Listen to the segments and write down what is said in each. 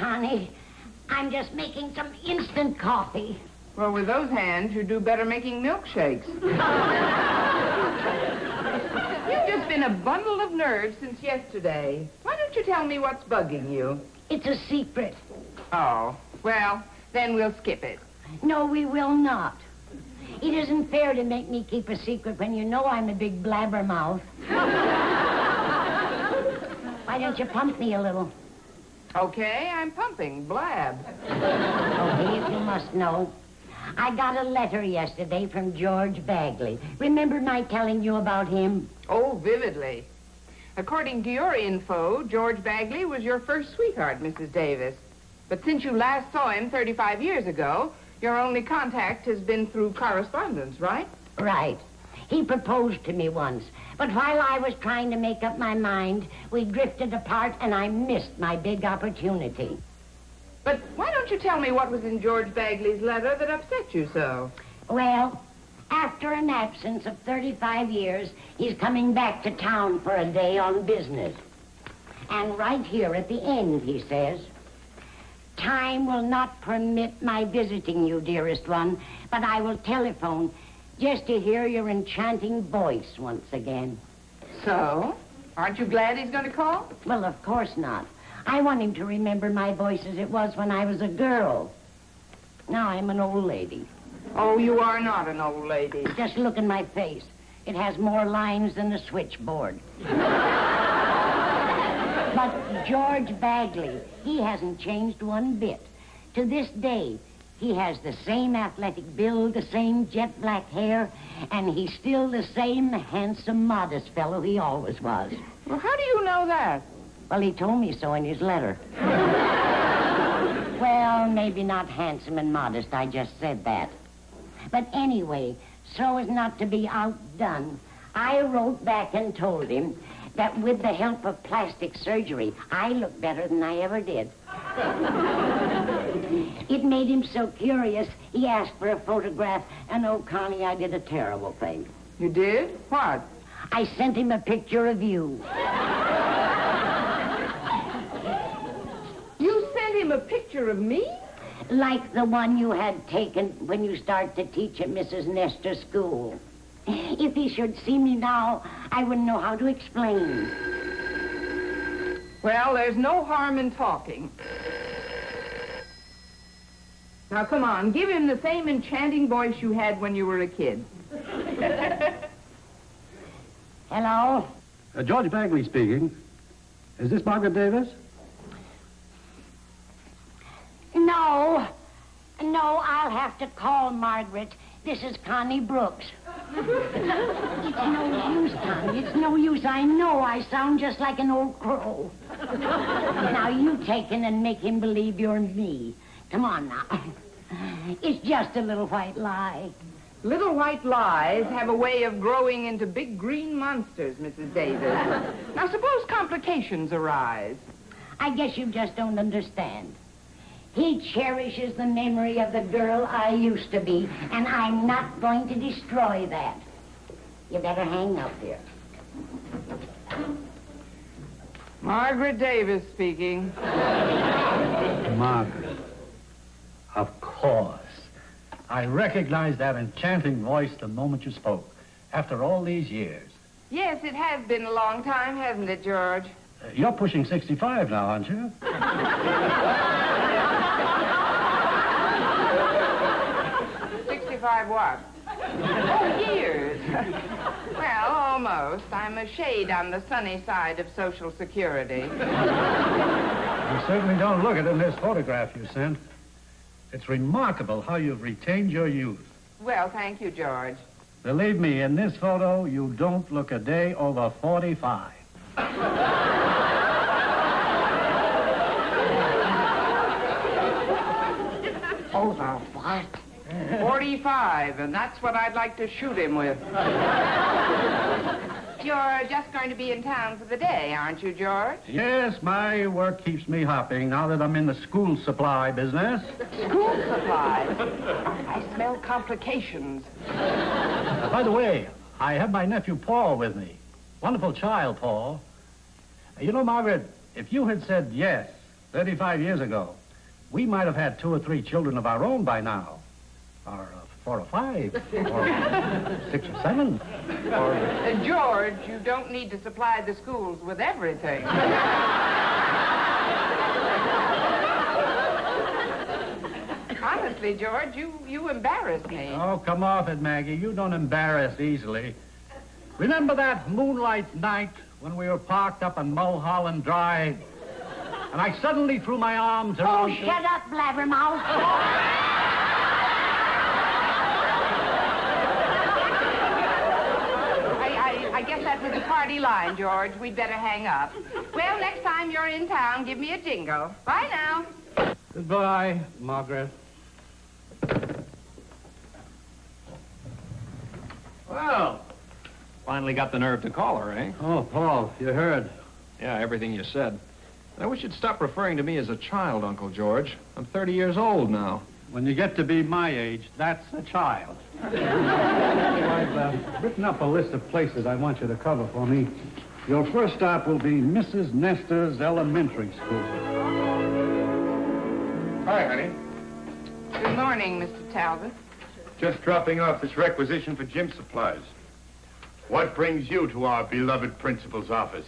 Connie. I'm just making some instant coffee. Well, with those hands, you'd do better making milkshakes. You've just been a bundle of nerves since yesterday. Why don't you tell me what's bugging you? It's a secret. Oh, well, then we'll skip it. No, we will not. It isn't fair to make me keep a secret when you know I'm a big blabbermouth. Why don't you pump me a little? Okay, I'm pumping. Blab. Okay, if you must know. I got a letter yesterday from George Bagley. Remember my telling you about him? Oh, vividly. According to your info, George Bagley was your first sweetheart, Mrs. Davis. But since you last saw him 35 years ago, your only contact has been through correspondence, right? Right. He proposed to me once. But while I was trying to make up my mind, we drifted apart and I missed my big opportunity. But why don't you tell me what was in George Bagley's letter that upset you so? Well, after an absence of 35 years, he's coming back to town for a day on business. And right here at the end, he says, "Time will not permit my visiting you, dearest one, but I will telephone just to hear your enchanting voice once again." So? Aren't you glad he's going to call? Well, of course not. I want him to remember my voice as it was when I was a girl. Now I'm an old lady. Oh, you are not an old lady. Just look in my face. It has more lines than a switchboard. But George Bagley, he hasn't changed one bit. To this day, he has the same athletic build, the same jet black hair, and he's still the same handsome, modest fellow he always was. Well, how do you know that? Well, he told me so in his letter. Well, maybe not handsome and modest, I just said that. But anyway, so as not to be outdone, I wrote back and told him that with the help of plastic surgery, I look better than I ever did. It made him so curious, he asked for a photograph, and oh, Connie, I did a terrible thing. You did? What? I sent him a picture of you. You sent him a picture of me? Like the one you had taken when you started to teach at Mrs. Nestor's school. If he should see me now, I wouldn't know how to explain. Well, there's no harm in talking. Now, come on, give him the same enchanting voice you had when you were a kid. Hello? George Bagley speaking. Is this Margaret Davis? No, I'll have to call Margaret. This is Connie Brooks. It's no use, Connie. It's no use. I know I sound just like an old crow. Now, you take him and make him believe you're me. Come on now. It's just a little white lie. Little white lies have a way of growing into big green monsters, Mrs. Davis. Now, suppose complications arise. I guess you just don't understand. He cherishes the memory of the girl I used to be, and I'm not going to destroy that. You better hang up here. Margaret Davis speaking. Margaret. Of course. I recognized that enchanting voice the moment you spoke, after all these years. Yes, it has been a long time, hasn't it, George? You're pushing 65 now, aren't you? 65 what? Oh, years. Well, almost. I'm a shade on the sunny side of Social Security. You certainly don't look it in this photograph you sent. It's remarkable how you've retained your youth. Well, thank you, George. Believe me, in this photo, you don't look a day over 45. Over what? 45, and that's what I'd like to shoot him with. You're just going to be in town for the day, aren't you, George? Yes, my work keeps me hopping now that I'm in the school supply business. School supplies? I smell complications. By the way, I have my nephew Paul with me. Wonderful child, Paul. You know, Margaret, if you had said yes 35 years ago, we might have had 2 or 3 children of our own by now. Or 4 or 5, or 6 or 7, or... George, you don't need to supply the schools with everything. Honestly, George, you embarrass me. Oh, come off it, Maggie. You don't embarrass easily. Remember that moonlight night when we were parked up on Mulholland Drive? And I suddenly threw my arms around... Oh, shut up, blabbermouth. I guess that was the party line, George. We'd better hang up. Well, next time you're in town, give me a jingle. Bye now. Goodbye, Margaret. Well, finally got the nerve to call her, eh? Oh, Paul, you heard. Yeah, everything you said. I wish you'd stop referring to me as a child, Uncle George. I'm 30 years old now. When you get to be my age, that's a child. I've written up a list of places I want you to cover for me. Your first stop will be Mrs. Nestor's Elementary School. Hi, honey. Good morning, Mr. Talbot. Just dropping off this requisition for gym supplies. What brings you to our beloved principal's office?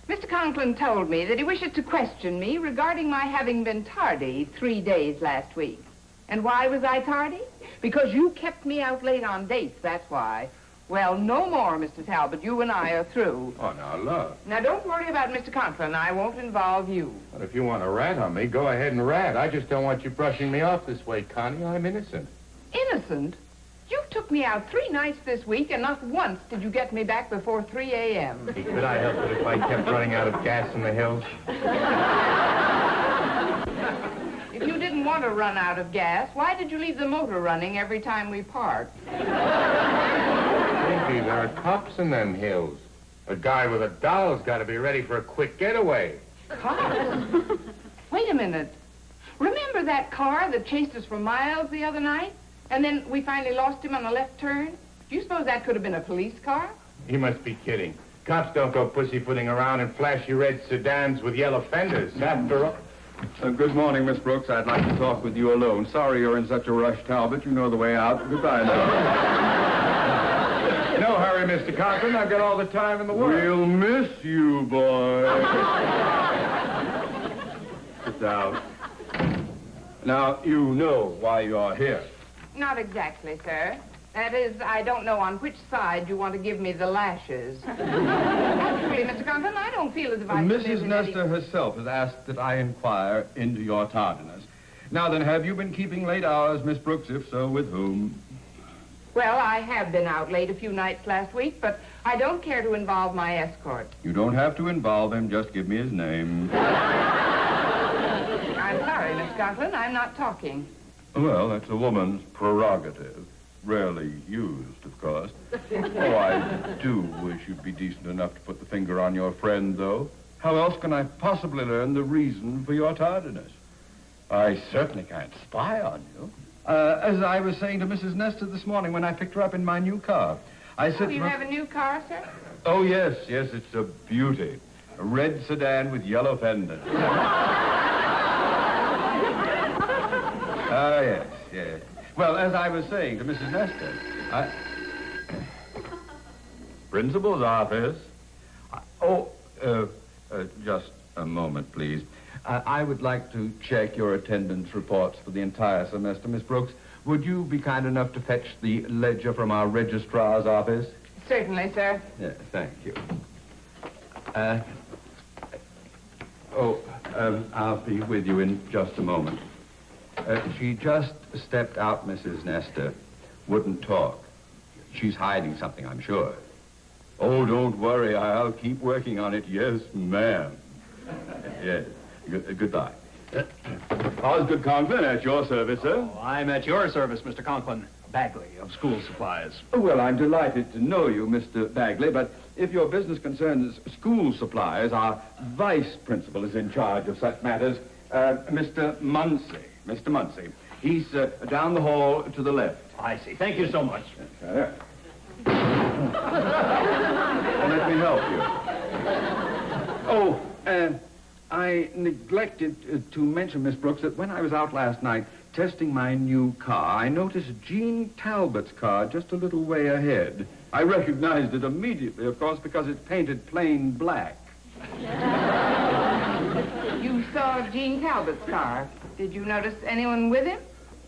Mr. Conklin told me that he wishes to question me regarding my having been tardy 3 days last week. And why was I tardy? Because you kept me out late on dates, that's why. Well, no more, Mr. Talbot. You and I are through. Oh, now, look. Now, don't worry about Mr. Conklin. I won't involve you. Well, if you want to rat on me, go ahead and rat. I just don't want you brushing me off this way, Connie. I'm innocent. Innocent? You took me out 3 nights this week, and not once did you get me back before 3 a.m. Could I help it if I kept running out of gas in the hills? If you didn't want to run out of gas, why did you leave the motor running every time we parked? Maybe there are cops in them hills. A guy with a doll's got to be ready for a quick getaway. Cops? Wait a minute. Remember that car that chased us for miles the other night? And then we finally lost him on a left turn? Do you suppose that could have been a police car? You must be kidding. Cops don't go pussyfooting around in flashy red sedans with yellow fenders. After all... Good morning, Miss Brooks. I'd like to talk with you alone. Sorry you're in such a rush, Talbot. You know the way out. Goodbye now. No hurry, Mr. Conklin. I've got all the time in the world. We'll miss you, boy. Sit down. Now, you know why you're here. Not exactly, sir. That is, I don't know on which side you want to give me the lashes. Actually, Mr. Conklin, I don't feel as if I... Mrs. Nestor herself has asked that I inquire into your tardiness. Now then, have you been keeping late hours, Miss Brooks? If so, with whom? Well, I have been out late a few nights last week, but I don't care to involve my escort. You don't have to involve him. Just give me his name. I'm sorry, Miss Conklin. I'm not talking. Well, that's a woman's prerogative. Rarely used, of course. Oh, I do wish you'd be decent enough to put the finger on your friend, though. How else can I possibly learn the reason for your tardiness? I certainly can't spy on you. As I was saying to Mrs. Nestor this morning when I picked her up in my new car, I said... Oh, you have a new car, sir? Oh, yes, it's a beauty. A red sedan with yellow fenders. Yes. Well, as I was saying to Mrs. Nestor, Principal's office. Just a moment, please. I would like to check your attendance reports for the entire semester, Miss Brooks. Would you be kind enough to fetch the ledger from our registrar's office? Certainly, sir. Yes, thank you. I'll be with you in just a moment. She just stepped out, Mrs. Nestor. Wouldn't talk. She's hiding something, I'm sure. Oh, don't worry. I'll keep working on it. Yes, ma'am. Yes. Goodbye. Osgood Conklin, at your service, sir. Oh, I'm at your service, Mr. Conklin. Bagley of School Supplies. Well, I'm delighted to know you, Mr. Bagley, but if your business concerns school supplies, our vice principal is in charge of such matters, Mr. Muncie. Mr. Muncie. He's down the hall to the left. I see. Thank you so much. Let me help you. I neglected to mention, Miss Brooks, that when I was out last night testing my new car, I noticed Jean Talbot's car just a little way ahead. I recognized it immediately, of course, because it's painted plain black. You saw Jean Talbot's car. Did you notice anyone with him?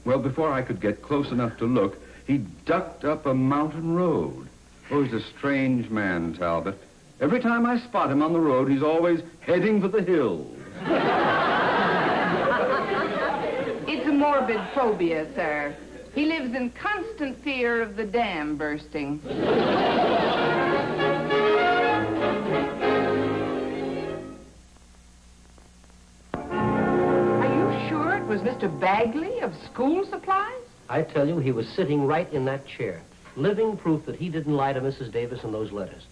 Well, before I could get close enough to look, he ducked up a mountain road. Oh, he's a strange man, Talbot. Every time I spot him on the road, he's always heading for the hills. It's a morbid phobia, sir. He lives in constant fear of the dam bursting. Are you sure it was Mr. Bagley of school supplies? I tell you, he was sitting right in that chair. Living proof that he didn't lie to Mrs. Davis in those letters.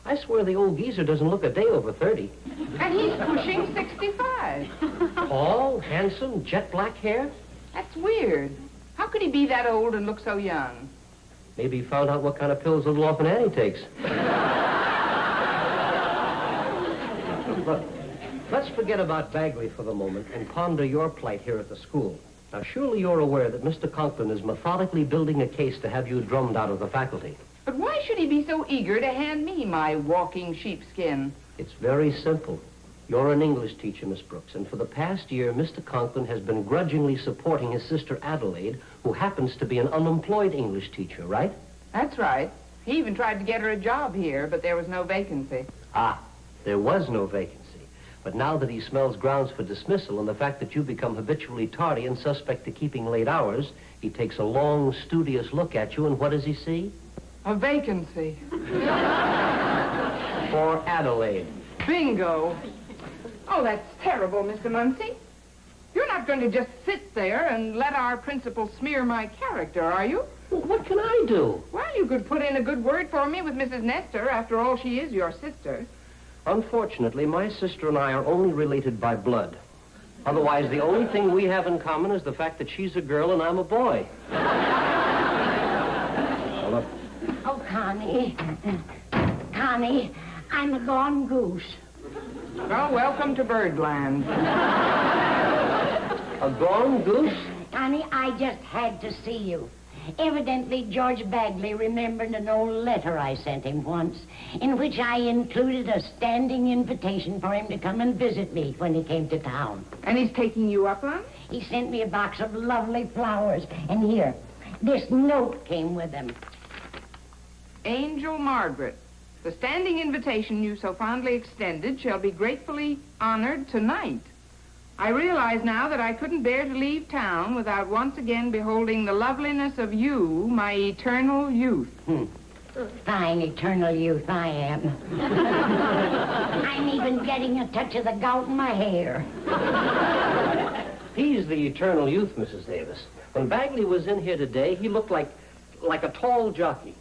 I swear the old geezer doesn't look a day over 30. And he's pushing 65. Tall, handsome, jet black hair. That's weird. How could he be that old and look so young? Maybe he found out what kind of pills Little Orphan Annie takes. Look, let's forget about Bagley for the moment and ponder your plight here at the school. Now, surely you're aware that Mr. Conklin is methodically building a case to have you drummed out of the faculty. But why should he be so eager to hand me my walking sheepskin? It's very simple. You're an English teacher, Miss Brooks, and for the past year, Mr. Conklin has been grudgingly supporting his sister Adelaide, who happens to be an unemployed English teacher, right? That's right. He even tried to get her a job here, but there was no vacancy. Ah, there was no vacancy. But now that he smells grounds for dismissal and the fact that you become habitually tardy and suspect to keeping late hours, he takes a long, studious look at you, and what does he see? A vacancy. For Adelaide. Bingo. Oh, that's terrible, Mr. Muncie. You're not going to just sit there and let our principal smear my character, are you? Well, what can I do? Well, you could put in a good word for me with Mrs. Nestor. After all, she is your sister. Unfortunately, my sister and I are only related by blood. Otherwise, the only thing we have in common is the fact that she's a girl and I'm a boy. Now, look. Oh, Connie. Connie, I'm a gone goose. Well, welcome to Birdland. A gone goose? Connie, I just had to see you. Evidently, George Bagley remembered an old letter I sent him once, in which I included a standing invitation for him to come and visit me when he came to town. And he's taking you up on? He sent me a box of lovely flowers, and here, this note came with them. Angel Margaret, the standing invitation you so fondly extended shall be gratefully honored tonight. I realize now that I couldn't bear to leave town without once again beholding the loveliness of you, my eternal youth. Fine eternal youth I am. I'm even getting a touch of the gout in my hair. He's the eternal youth, Mrs. Davis. When Bagley was in here today, he looked like a tall jockey.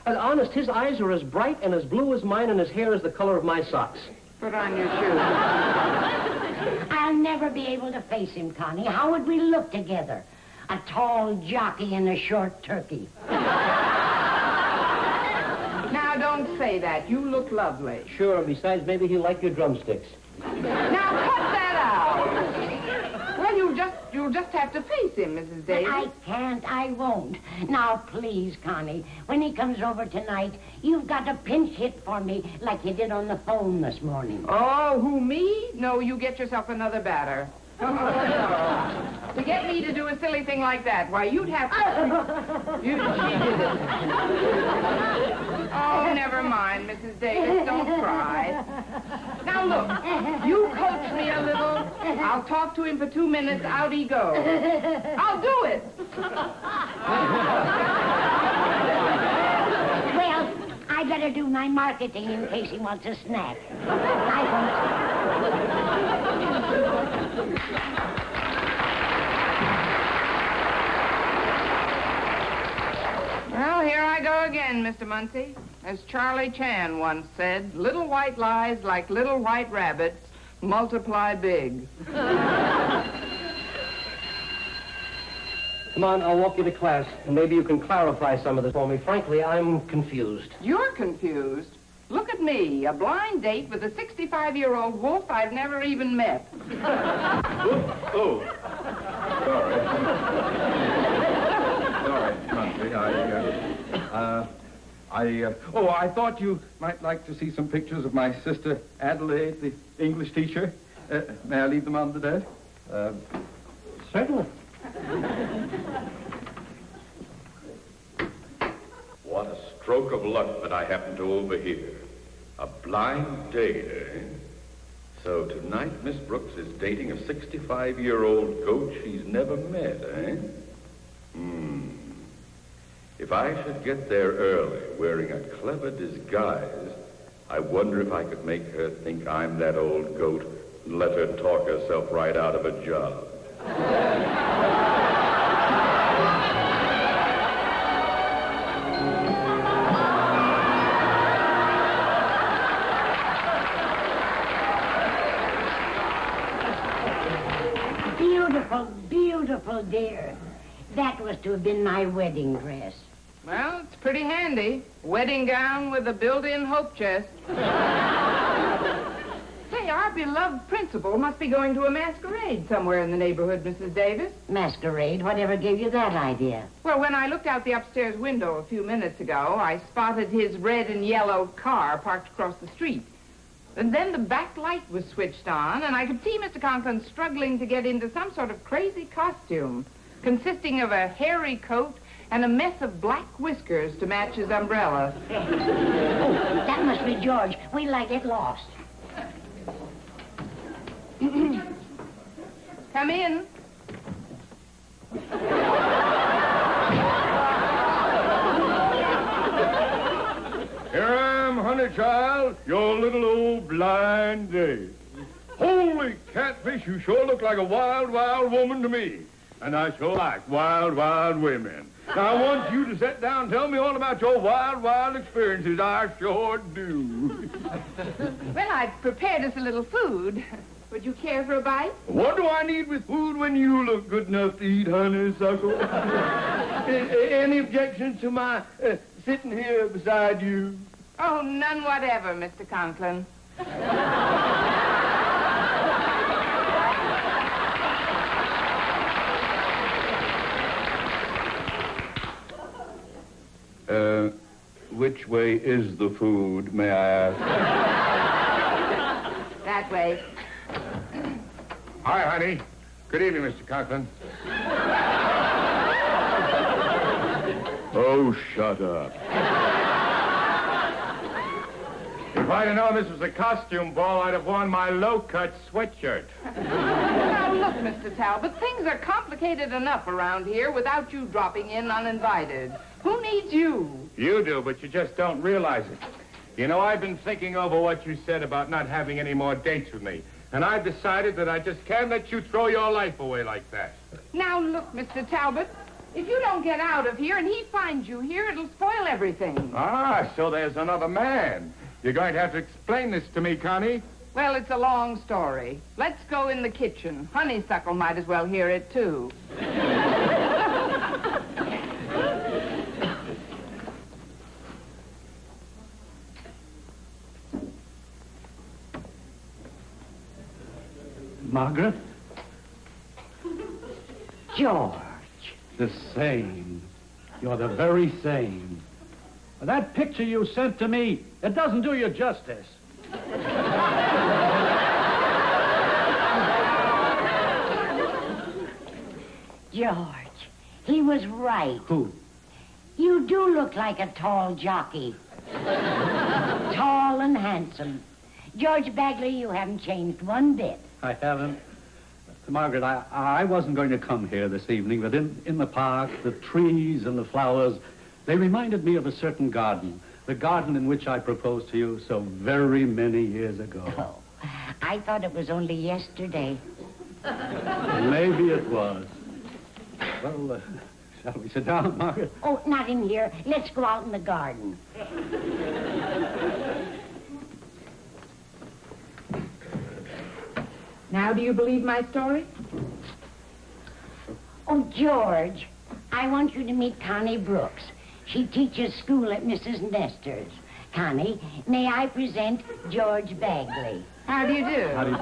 And honest, his eyes are as bright and as blue as mine, and his hair is the color of my socks. Put on your shoes. I'll never be able to face him, Connie. How would we look together? A tall jockey and a short turkey. Now, don't say that. You look lovely. Sure, and besides, maybe he'll like your drumsticks. Now, cut that out. Well, you'll just have to face him, Mrs. Davis. I can't. I won't. Now, please, Connie, when he comes over tonight, you've got to pinch hit for me like you did on the phone this morning. Oh, who, me? No, you get yourself another batter. Oh, no. To get me to do a silly thing like that, why, you'd have to... She did it. Oh, never mind, Mrs. Davis. Don't cry. Now, look, you coach me a little. I'll talk to him for 2 minutes. Out he goes. I'll do it. Well, I better do my marketing in case he wants a snack. I Well, here I go again, Mr. Muncie. As Charlie Chan once said, little white lies like little white rabbits multiply big. Come on, I'll walk you to class, and maybe you can clarify some of this for me. Frankly, I'm confused. You're confused. Look at me, a blind date with a 65-year-old wolf I've never even met. Oh. Sorry. Sorry, Monty. I thought you might like to see some pictures of my sister Adelaide, the English teacher. May I leave them on the desk? Certainly. What a stroke of luck that I happened to overhear. A blind date, eh? So tonight Miss Brooks is dating a 65-year-old goat she's never met, eh? If I should get there early, wearing a clever disguise, I wonder if I could make her think I'm that old goat and let her talk herself right out of a job. Beautiful, beautiful, dear. That was to have been my wedding dress. Well, it's pretty handy. Wedding gown with a built-in hope chest. Say, our beloved principal must be going to a masquerade somewhere in the neighborhood, Mrs. Davis. Masquerade? Whatever gave you that idea? Well, when I looked out the upstairs window a few minutes ago, I spotted his red and yellow car parked across the street. And then the back light was switched on, and I could see Mr. Conklin struggling to get into some sort of crazy costume, consisting of a hairy coat and a mess of black whiskers to match his umbrella. Oh, that must be George. Wait till I get lost. Come in. Here I am, honey child, your little old blind date. Holy catfish, you sure look like a wild, wild woman to me. And I sure like wild, wild women. Now, I want you to sit down and tell me all about your wild, wild experiences. I sure do. Well, I've prepared us a little food. Would you care for a bite? What do I need with food when you look good enough to eat, honeysuckle? Any objections to my sitting here beside you? Oh, none whatever, Mr. Conklin. Which way is the food, may I ask? That way. Hi, honey. Good evening, Mr. Conklin. Oh, shut up. If I'd have known this was a costume ball, I'd have worn my low-cut sweatshirt. Now, look, Mr. Talbot, things are complicated enough around here without you dropping in uninvited. Who needs you? You do, but you just don't realize it. You know, I've been thinking over what you said about not having any more dates with me. And I've decided that I just can't let you throw your life away like that. Now, look, Mr. Talbot, if you don't get out of here and he finds you here, it'll spoil everything. Ah, so there's another man. You're going to have to explain this to me, Connie. Well, it's a long story. Let's go in the kitchen. Honeysuckle might as well hear it, too. Margaret? George. The same. You're the very same. That picture you sent to me, it doesn't do you justice. George, he was right. Who? You do look like a tall jockey. Tall and handsome. George Bagley, you haven't changed one bit. I haven't. Margaret, I wasn't going to come here this evening, but in the park, the trees and the flowers, they reminded me of a certain garden. The garden in which I proposed to you so very many years ago. Oh, I thought it was only yesterday. Maybe it was. Well, shall we sit down, Margaret? Oh, not in here. Let's go out in the garden. Now, do you believe my story? Oh, George, I want you to meet Connie Brooks. She teaches school at Mrs. Nestor's. Connie, may I present George Bagley? How do you do? How do you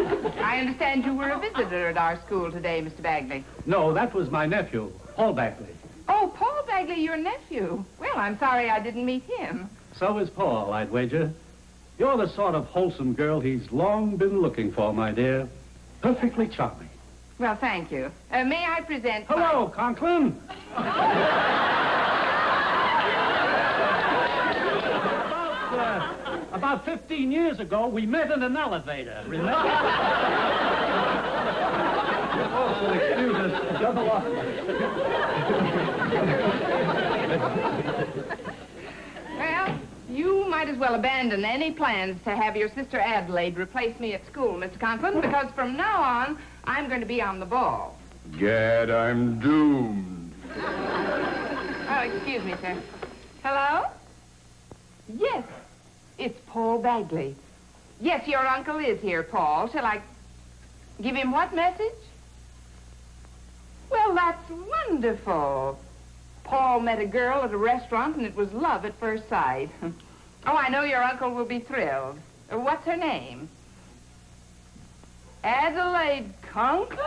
do? I understand you were a visitor at our school today, Mr. Bagley. No, that was my nephew, Paul Bagley. Oh, Paul Bagley, your nephew. Well, I'm sorry I didn't meet him. So is Paul, I'd wager. You're the sort of wholesome girl he's long been looking for, my dear. Perfectly charming. Well, thank you. May I present... Hello, Conklin. About 15 years ago, we met in an elevator, remember? Oh, excuse us. Double up. Well, you might as well abandon any plans to have your sister Adelaide replace me at school, Mr. Conklin, because from now on, I'm going to be on the ball. Gad, I'm doomed. Oh, excuse me, sir. Hello? Yes, it's Paul Bagley. Yes, your uncle is here, Paul. Shall I give him what message? Well, that's wonderful. Paul met a girl at a restaurant, and it was love at first sight. Oh, I know your uncle will be thrilled. What's her name? Adelaide Conklin?